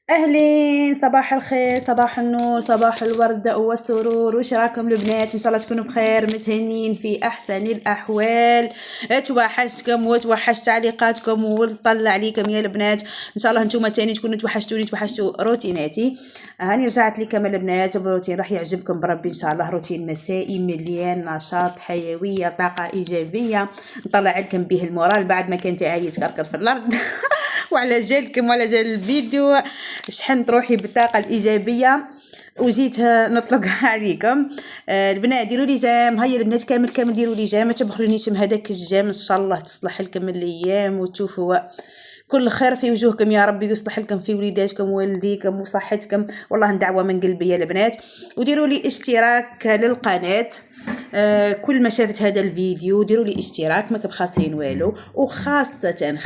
أهلين، صباح الخير، صباح النور، صباح الورد والسرور. وش راكم البنات؟ إن شاء الله تكونوا بخير متهنين في أحسن الأحوال. توحشتكم وتوحشت تعليقاتكم ونطلع عليكم يا البنات. إن شاء الله نتوما تاني تكونوا توحشتوا روتيناتي. هاني رجعت لكم البنات بروتين راح يعجبكم بربي إن شاء الله. روتين مسائي مليان نشاط، حيوية، طاقة إيجابية، نطلع لكم به المورال بعد ما كنت عايز تكركر في الأرض وعلى جالكم وعلى جال الفيديو شحنت روحي بالطاقه الايجابيه وجيت نطلق عليكم. البنات ديروا لي جام، هيا البنات كامل ديروا لي جام، ما تبخلونيش من هذاك الجام. ان شاء الله تصلح لكم الايام وتشوفوا كل خير في وجوهكم يا ربي، ويصلح لكم في وليداتكم ووالديكم وصحتكم. والله ندعوه من قلبي يا البنات. وديروا لي اشتراك للقناه. كل ما شافت هذا الفيديو ديروا لي اشتراك، ما كبخاسرين والو. وخاصه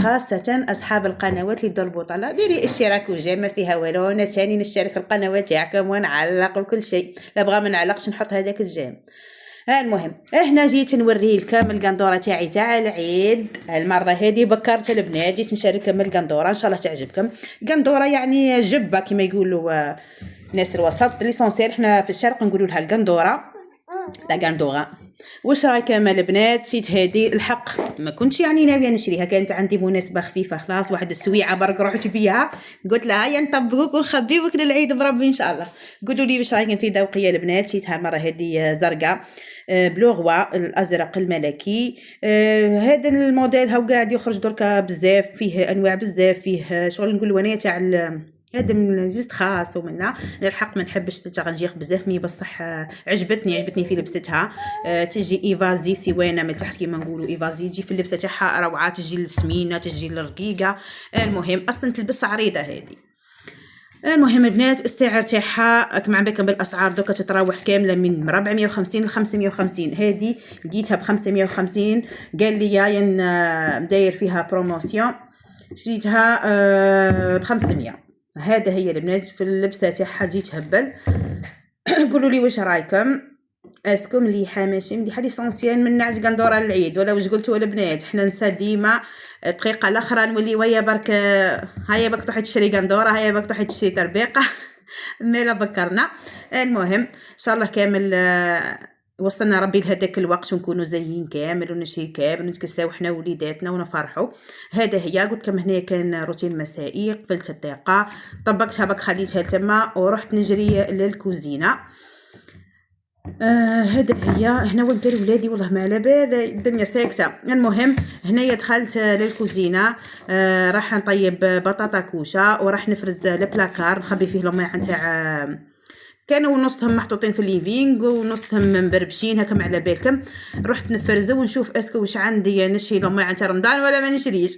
اصحاب القنوات اللي ديروا البوطه ديري اشتراك وجا ما فيها والو. انا ثاني نشترك القنوات تاعكم ونعلق وكل شيء، لا بغا ما نعلقش نحط هذاك الجام. المهم هنا جيت نوري لكم القندوره تاعي تاع العيد. المره هذه بكرت البنات جيت نشارككم القندوره، ان شاء الله تعجبكم. قندوره يعني جبه كما يقولوا ناس الوسط. ليسونسيال احنا في الشرق نقولوا لها القندوره، لا قندوره. واش رايكم البنات؟ شيت هذه الحق ما كنتش يعني ناويه نشريها، كانت عندي مناسبه خفيفه خلاص، واحد السويعه برك رحت بيها. قلت لها هيا نطبقوك ونخبيوك للعيد بربي ان شاء الله. قولوا لي واش رايكم في ذوقيه البنات. شيتها المره هذه زرقاء بلوغوا الازرق الملكي. هذا الموديل هاو قاعد يخرج دركا بزاف، فيه انواع بزاف، فيه شغل نقول وانا تاع هذا من زيت خاص ومنا. الحق ما نحبش تغنجيق بزاف مي بصح عجبتني في لبستها. تجي ايفازي سوانه من تحت كيما نقولوا ايفازي، تجي في اللبسه تاعها روعه، تجي السمينه تجي الرقيقه. المهم اصلا تلبس عريضه هذه. المهم البنات السعر تاعها كما عم بكم بالاسعار دوكا تتراوح كامله من 450 ل 550. هذه لقيتها ب 550. قال لي يا داير فيها بروموسيون، شريتها ب 500. هذا هي البنات في اللبسه تاعها تجي تهبل. قولوا لي واش رايكم؟ اسكو مليحه ماشي مليحه؟ ليسونسيال من نعج قندوره للعيد ولا واش قلتوا البنات؟ حنا نسى ديما الدقيقه الاخرى نولي ويا برك هيا بك تروحي تشري قندوره، هيا بك تروحي تشري تربيقه مالا بكرنا. المهم ان شاء الله كامل وصلنا ربي لهداك الوقت ونكونوا زيين كامل ونشري كامل ونتكساو حنا وليداتنا ونفرحوا. هذا هي قلت لكم هنا كان روتين مسائي. قفلت الدقه طبقتها بك خليتها تما ورحت نجري للكوزينه. هذا هي هنا وين كانوا ولادي والله ما على بال الدنيا ساكته. المهم هنايا دخلت للكوزينه. راح نطيب بطاطا كوشه وراح نفرز البلاكار نخبي فيه الماء تاع كانوا نصهم محطوطين في الليفينغ ونصهم مبربشين هكا على بالكم. رحت نفرزه ونشوف اسكو واش عندي نشري لهم تاع رمضان ولا ما نشريش.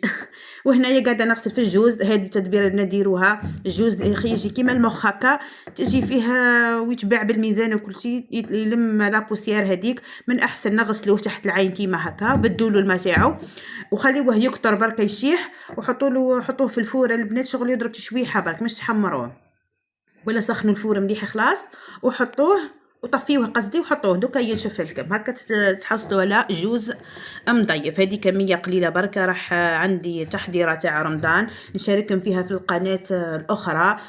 وهنايا قاعده نغسل في الجوز. هذه تدبيره نديروها. الجوز يجي كيما المخ هكا، تجي فيها ويتباع بالميزان وكل شيء، يلم لا بوسيير هذيك. من احسن نغسلوه تحت العين كيما هكا، بدوا له الماء تاعو وخليوه يكتر برك يشيح، حطوه في الفور البنات شغل يضرب تشويحه برك مش تحمروه ولا سخنوا الفور مليح خلاص وحطوه وطفيوه قصدي وحطوه دوكا ينشف لكم هكا تحصلوا على جوز مضيف. هذه كميه قليله بركه. راح عندي تحضيره تاع رمضان نشارككم فيها في القناه الاخرى.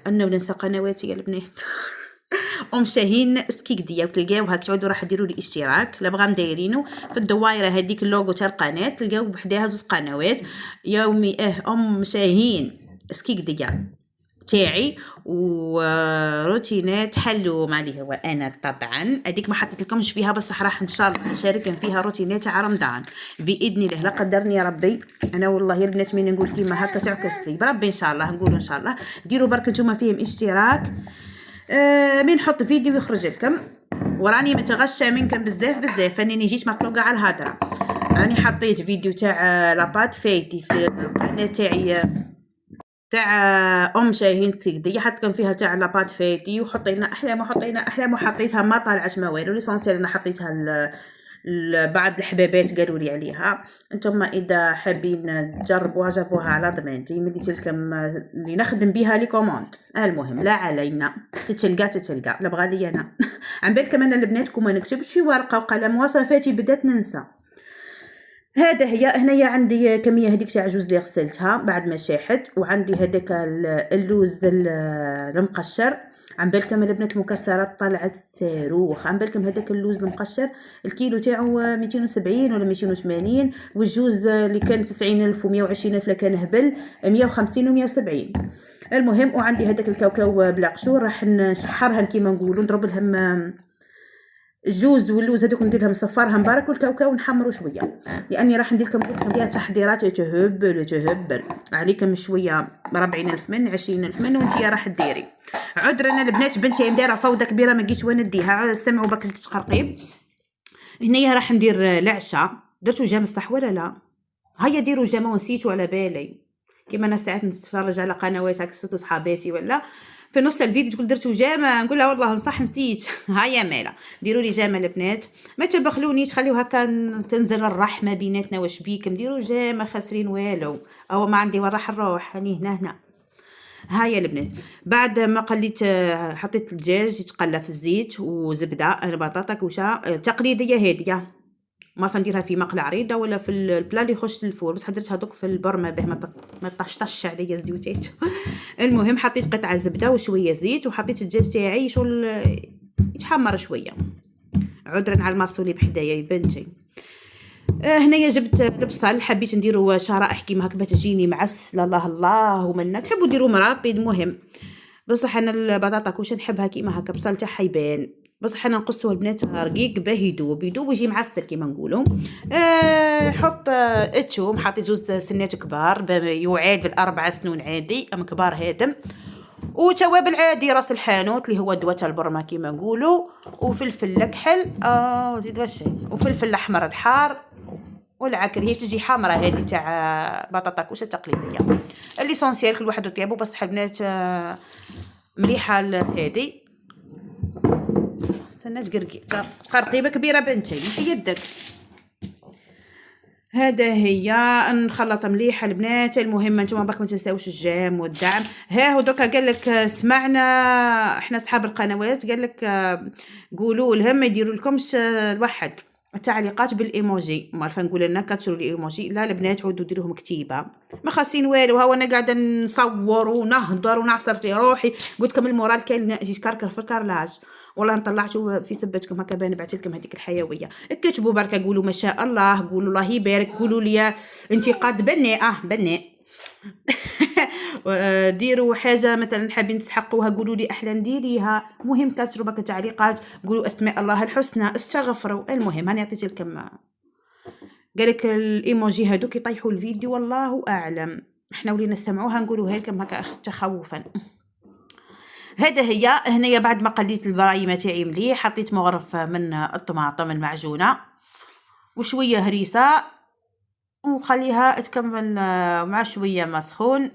انا وننسى قنواتي يا البنات شاهين سكيك ديال تلقاوها تعودوا راح ديروا لي اشتراك لا بغا مدايرينه في الدوايره هذيك اللوغو تاع القناه تلقاو بحداها زوج قنوات يومي شاهين سكيك ديال تاعي وروتينات حلو عليه وانا طبعا هذيك ما حطيت لكمش فيها بصح راح ان شاء الله نشارككم فيها روتينات تاع رمضان باذن الله. لا قدرني يا ربي انا والله يا البنات من نقول كيما هكا تعكس لي بربي ان شاء الله. نقول ان شاء الله ديروا برك نتوما فيهم اشتراك. من نحط فيديو يخرج لكم وراني متغشى منكم بزاف انني جيت مطلوقه على الهضره. راني حطيت فيديو تاع لاباط فايتي في القناه تاعي تاع شاهين تيكدي حطكم فيها تاع لاباط فايتي وحطينا احلام وحطيتها ما طالعش ما والو. ليسونسيال انا حطيتها بعض الحبابات قالوا لي عليها. انتم اذا حابين تجربوها جربوها على ضمانتي. مديت لكم اللي نخدم بها لي كوموند. المهم لا علينا تتلقى لا بغى لي انا عم بالكم انا البناتكم ما نكتبش في ورقه وقلم وصفاتي بدات ننسى. هذا هي هنايا عندي كميه هذيك تاع عجوز اللي غسلتها بعد ما شاحت، وعندي هذاك اللوز المقشر. عن بالكم البنات المكسرات طلعت صاروخ. عن بالكم هذاك اللوز المقشر الكيلو تاعو 270 ولا 280، والجوز اللي كان 90,000 و120,000 كان هبل 150 و170. المهم وعندي هذاك الكاوكاو بلا قشور راح نشحرهم كيما نقولوا، نضرب لهم الجوز واللوز هذوك ندير لهم نصفرهم مبارك، والكاوكاو نحمرو شويه، لاني راح ندير لكم فيها تحضيرات تهبل عليكم شويه 40,000 من 20,000 من وانتي راح ديري. عذرا البنات بنتي دايره فوضى كبيره ما جيتش وانا نديها، سمعوا بك التقرقيب. هنايا راح ندير العشاء. درتو جام الصح ولا لا؟ هيا ديروا جام ونسيتوا على بالي، كيما انا ساعات نتفرج على قنوات هاك صوتو صحاباتي ولا في نص الفيديو تقول درتو جامه، نقول لها والله صح نسيت. هيا مالا ديروا لي جامه البنات، ما تبخلونيش، خليو هكا تنزل الرحمه بيناتنا. واش بيكم ديروا جامه خاسرين والو، او ما عندي وراح نروح هاني هنا. هاي البنات بعد ما قليت حطيت الدجاج يتقلى في الزيت وزبده بطاطا كوشه تقليديه هاديه، ما نديرها في مقله عريضه ولا في البلا اللي يخش للفور، بس درتها دوك في البرمه به ما طشطش عليا الزيوتات. المهم حطيت قطعه زبده وشويه زيت، وحطيت الدجاج تاعي شغل يتحمر شويه. عذرا على الماسولي بحدايا يا بنتي. هنايا جبت البصل، حبيت نديرو شرائح كيما هكا تجيني معسله. الله الله ومنا تحبوا ديروا مرابي المهم، بصح انا البطاطا كوش نحبها كيما هكا بصل تاعها يبان، بصح انا نقصوه البنات رقيق باه يدوب ويجي معسل كيما نقولوا. حط الثوم، حطيت جوز سنات كبار يعادل 4 سنون عادي ام كبار هادم، وتوابل عادي راس الحانوت اللي هو دوات البرمه كيما نقولوا، وفلفل كحل زيد واش، وفلفل الاحمر الحار، والعكر هي تجي حمراء هذه تاع بطاطا كوشه تقليديه. الليسونسيال كل واحد وطيابو، بصح البنات مليحه هذه. استنى تقرقيبه كبيره بنتي في يدك. هذا هي نخلط مليح البنات. المهم انتم باك ما تنساوش الجام والدعم. ها هو دركا قال لك سمعنا احنا اصحاب القنوات، قال لك قولوا لهم ما يديروا لكمش الواحد التعليقات بالايموجي، ما عارفه نقول لنا كتشروا الايموجي. لا البنات عودوا ديروهم كتيبه، ما خاصين والو. ها وانا قاعده نصور ونهضر ونعصر في روحي، قلت لكم المورال كاين يتكركر في الكارلاج. والله طلعتوا في سبتكم هكا بان بعثت لكم هذيك الحيويه. اكتبوا بركه، قولوا ما شاء الله، قولوا الله يبارك، قولوا لي انتقاد بناء بناء. ديروا حاجه مثلا حابين تسحقوها قولوا لي احلى نديريها. مهم كتروا بك تعليقات، قولوا اسماء الله الحسنى، استغفروا. المهم هاني عطيت لكم قالك الايموجي هذوك يطيحوا الفيديو والله اعلم، احنا ولينا نسمعوها نقولوها لكم هكا تخوفا. هذا هي هنايا بعد ما قليت البرايمه تاعي مليح، حطيت مغرف من الطماطم المعجونه وشويه هريسه، وخليها تكمل مع شويه ما سخون.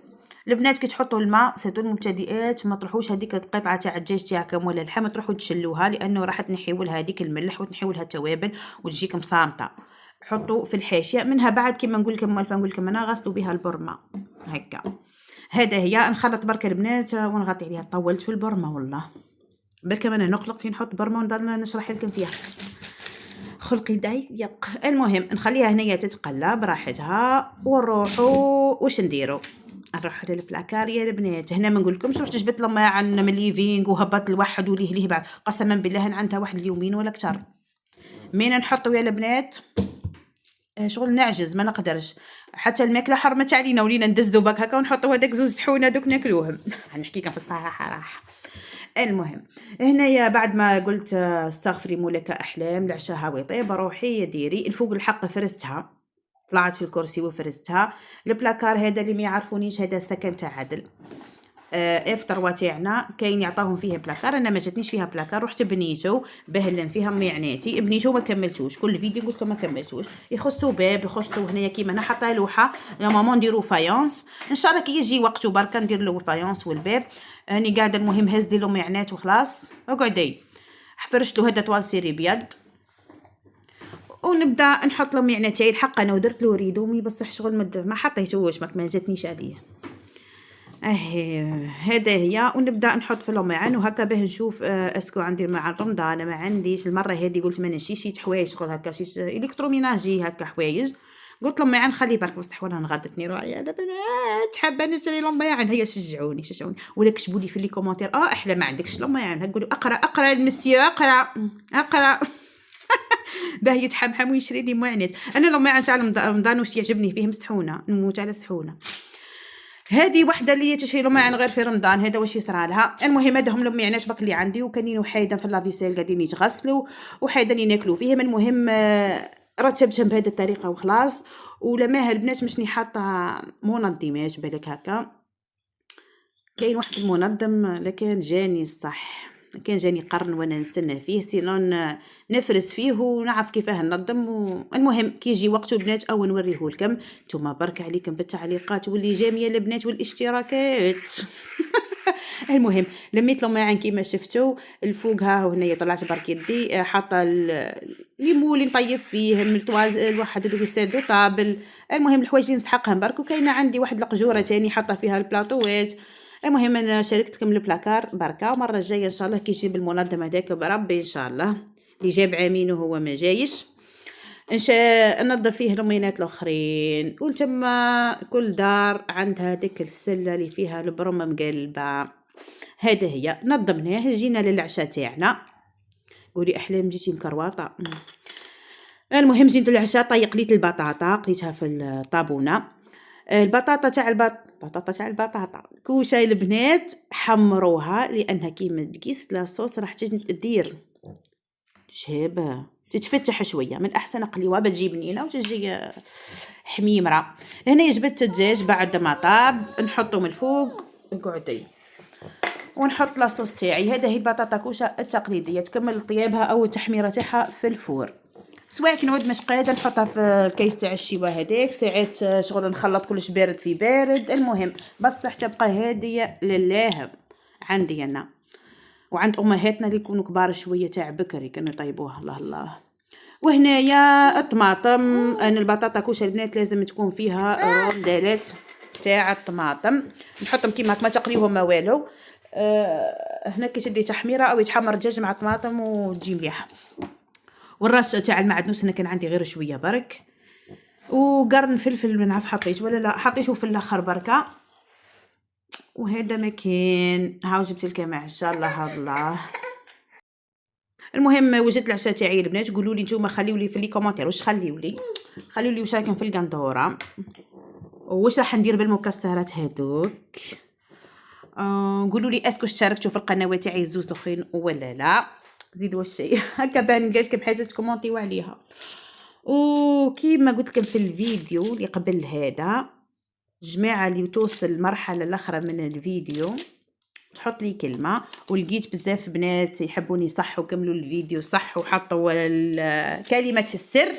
البنات كي تحطوا الماء سيتو المبتدئات ما تروحوش هذيك القطعه تاع الدجاج تاعكم ولا اللحم تروحوا تشلوها، لانه راح تنحيوا لها هذيك الملح وتنحيوا لها التوابل وتجيكم صامته. حطوا في الحاشيه منها بعد كيما نقول لكم نقول لكم انا غسلوا بها البرمه هكا. هذا هي نخلط بركه البنات ونغطي عليها. طولت في البرمه والله، بالك انا نقلق في نحط برمه ونضل نشرح لكم فيها خلقي ضيق. المهم نخليها هنايا تتقلى براحتها ونروحوا واش نديروا. نروحوا للبلاكار يا البنات. هنا ما نقولكمش رحت جبت لما عن من ليفينغ وهبط الواحد وليه بعد، قسما بالله عندها واحد اليومين ولا اكثر. مين نحطوا يا البنات شغل نعجز ما نقدرش، حتى الماكله حرمت علينا ولينا ندزوا باك هكا ونحطوا هذاك زوز طحونه دوك ناكلوهم. نحكي لكم في الصراحه راح. المهم هنايا بعد ما قلت استغفري مولك احلام العشاء هاوي طيب روحي ديري الفوق الحق فرستها، طلعت في الكرسي وفرستها. البلاكار هذا اللي ما يعرفونيش هذا سكن تاع عدل افطر تاعنا كاين يعطاهم فيه بلاكار. انا ما جاتنيش فيها بلاكار، رحت بنيته بهلن فيها معناتي بنيته ما كملتوش. كل فيديو قلت لكم ما كملتوش. يخصوا باب يخصوا هنايا كيما انا حاطه لوحه يا ماما نديروا فايونس ان شاء الله كي يجي وقته بركه ندير له الفايونس والباب. راني قاعده المهم هز لي معنات وخلاص. اقعدي فرشت له هذا طوال سيري بيض ونبدا نحط له معناتي. الحق انا ودرت له ريدومي بصح شغل ما حطيتوش ما جاتنيش عليه. هذا هي ونبدا نحط في المعان وهكا باه نشوف اسكو عندي مع رمضان ما عنديش. المره هذه قلت ما نشيش حوايج شغل هكا شي الكتروميناجي هكا حوايج قلت لهم معان خلي بالك بصح ولا نغدتني روحي يا بنات حابه نشري لهم معان. هيا شجعوني ولا كتبوا لي في لي كومونتير احلى ما عندكش لهم معان، قولوا اقرا المسيو اقرا باه يتحمحم ويشري لي معانات. انا لهم معان تاع رمضان واش يعجبني فيهم سحونه، نموت على سحونه. هذه وحده اللي تشري لهم معان غير في رمضان، هذا واش يصرى لها. المهم هذا هم لهم معناش باك اللي عندي، وكانين وحيدا في لافيسيل قاعدين يتغسلوا وحيدا ياكلوا فيهم. المهم رتبتهم بهذه الطريقه وخلاص. ولا ما البنات مشني حاطه منظمات بالك هكا، كاين واحد المنظم لكن جاني الصح، كان جاني قرن وانا نستنى فيه سينون نفرس فيه ونعرف كيفاه ننظم. المهم كي يجي وقته البنات او نوريه لكم. نتوما برك عليكم بالتعليقات واللي جاميه البنات والاشتراكات. المهم لميت لهم معان كيما شفتوا الفوق ها هنايا طلعت برك يدي حاطه الليمو اللي نطيب فيه من الطوال الواحد اللي يسادو طابل. المهم الحوايج نسحقهم برك. وكاينه عندي واحد القجوره تاني حاطه فيها البلاطوات. المهم انا شاركتكم البلاكار بركه، ومره الجايه ان شاء الله كي يجيب المنظم هذاك بربي ان شاء الله اللي جاب عامين وهو ما جايش ننظف فيه المينات الاخرين. ولتما كل دار عندها ديك السله اللي فيها البرم مقلبه، هذا هي نظمناه. جينا للعشاء تاعنا، قولي احلام جيتي مكروطه. المهم جيت للعشاء طيق ليت البطاطا قليتها في الطابونه. البطاطا تاع البطاطا كوشاي البنات حمروها لانها كيما تقيس لاصوص راح تدير شهبه تتفتح شويه. من احسن قليوه تجي بنينه وتجي حميمره. هنا جبت الدجاج بعد ما طاب نحطه من الفوق قعدي ونحط لاصوص تاعي. هذا هي البطاطا كوشه التقليديه تكمل طيابها او التحميره تاعها في الفور. سواء كي نعود مش قاعده نحطها في الكيس تاع الشيبه هذاك ساعات شغل نخلط كلش بارد في بارد. المهم بصح تبقى هاديه لله عندي انا وعند امهاتنا اللي يكونوا كبار شويه تاع بكري كانوا يطيبوها الله الله. وهنايا الطماطم. انا البطاطا كوشه البنات لازم تكون فيها رندالات تاع الطماطم نحطهم كيما ما تقليوهم ما والو. هنا كي تدي تحميره او يتحمر الدجاج مع الطماطم وتجي مليحه. والرشه تاع المعدنوس انا كان عندي غير شويه برك. وقرن فلفل ما نعرف حطيت ولا لا، حطيته في الاخر بركه. وهذا ما كان هاو جبت لكم عشاء الله الله. المهم وجدت العشاء تاعي البنات. قولوا لي نتوما خليو لي في لي كومونتير واش خليو لي واش راكم في القندوره واش راح ندير بالمكسرات هذوك. قولوا لي اسكو اشتركتوا في القنوات تاعي الزوز الاخرين ولا لا. زيدوا الشيء هكا بان قال لكم حاجه تكومونتيو عليها. وكيما قلت لكم في الفيديو اللي قبل هذا جماعه اللي توصل المرحله الاخرى من الفيديو تحط لي كلمه. ولقيت بزاف بنات يحبوني يصحوا كملوا الفيديو صح وحطوا كلمه السر.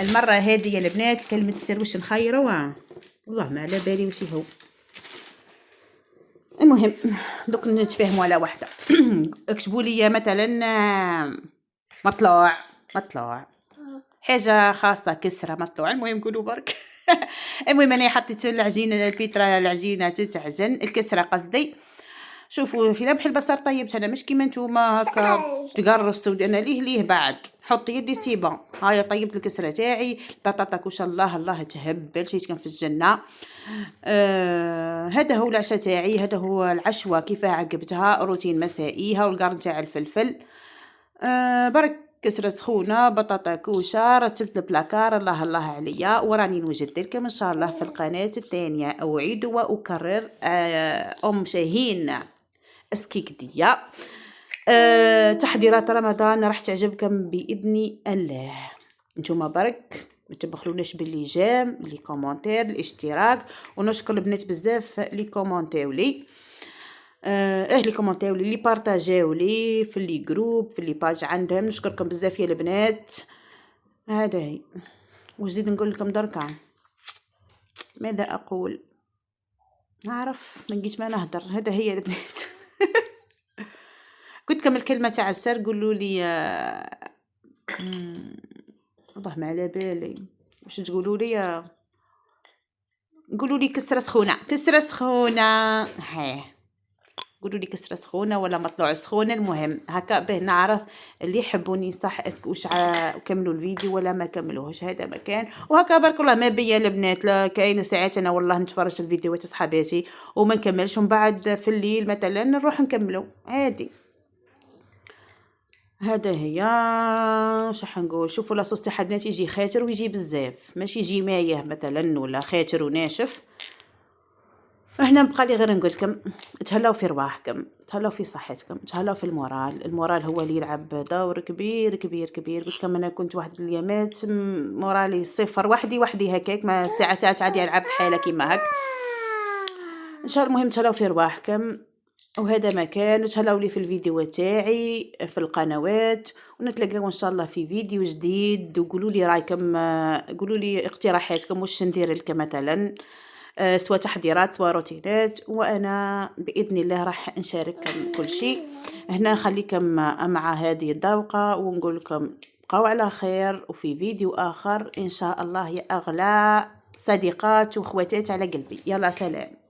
المره هذه يا البنات كلمه السر واش نخيروا والله ما على بالي واش هو. المهم دوك نتفاهموا على واحده. اكتبوا لي مثلا مطلوع حاجه خاصه كسره مطلوع. المهم قولوا برك. المهم انا حطيت العجينه البيترا العجينه تتعجن الكسره قصدي. شوفوا في لمح البصر طيبت انا مش كيما نتوما هكا تقرصتوا. انا ليه بعد حط يدي سيبا. هاي طيبت الكسره تاعي. البطاطا كوش الله تهبل شي كان في الجنه. هذا هو العشاء تاعي. هذا هو العشوه كيف عقبتها روتين مسائي. ها القرن تاع الفلفل برك كسره سخونه بطاطا كوشه. رتبت البلاكار الله عليا وراني نوجد لكم ان شاء الله في القناه الثانيه. اعيد واكرر ام شاهين اسكيك ديا. تحضيرات رمضان راح تعجبكم باذن الله. نتوما برك ما تبخلوناش بالليجام لي كومونتير الاشتراك. ونشكر البنات بزاف لي كومونتيو لي لي كومونتيو لي بارطاجيو لي في لي جروب في لي باج عندهم. نشكركم بزاف يا البنات. هذا هي وزيد نقول لكم دركا ماذا اقول نعرف ما نجيش ما نهدر. هذا هي البنات. قلت لكم الكلمه تاع السر قولوا لي والله ما على بالي واش تقولوا لي. قولوا لي كسره سخونه هاي قولوا لي كسره سخونه ولا مطلوع سخونه. المهم هكا به نعرف اللي يحبوني صح اسكو واش كملوا الفيديو ولا ما كملوهش. هذا مكان وهكا بارك الله ما بيا البنات. لا كاين ساعات انا والله نتفرج الفيديوهات صحاباتي وما نكملش، ومن بعد في الليل مثلا نروح نكملو عادي. هذا هي شح نقول. شوفوا لاصوص تاع البنات يجي خاتر ويجي بزاف، ماشي يجي مايه مثلا ولا خاتر وناشف. هنا بقى لي غير نقول لكم تهلاو في رواحكم، تهلاو في صحتكم، تهلاو في المورال. المورال هو اللي يلعب دور كبير كبير كبير. قلت لكم انا كنت واحد الايامات مورالي صفر، وحدي هكاك، ما ساعات عادي نلعب حاله كيما هك. ان شاء الله المهم تهلاو في رواحكم. وهذا مكان تهلاو لي في الفيديو تاعي في القنوات، ونتلاقاو ان شاء الله في فيديو جديد. وقولوا لي رايكم، قولوا لي اقتراحاتكم واش ندير لكم مثلا، سواء تحضيرات سواء روتينات، وانا باذن الله راح نشارككم كل شيء. هنا نخليكم مع هذه الذوقه ونقول لكم بقوا على خير، وفي فيديو اخر ان شاء الله يا اغلى صديقات واخواتات على قلبي. يلا سلام.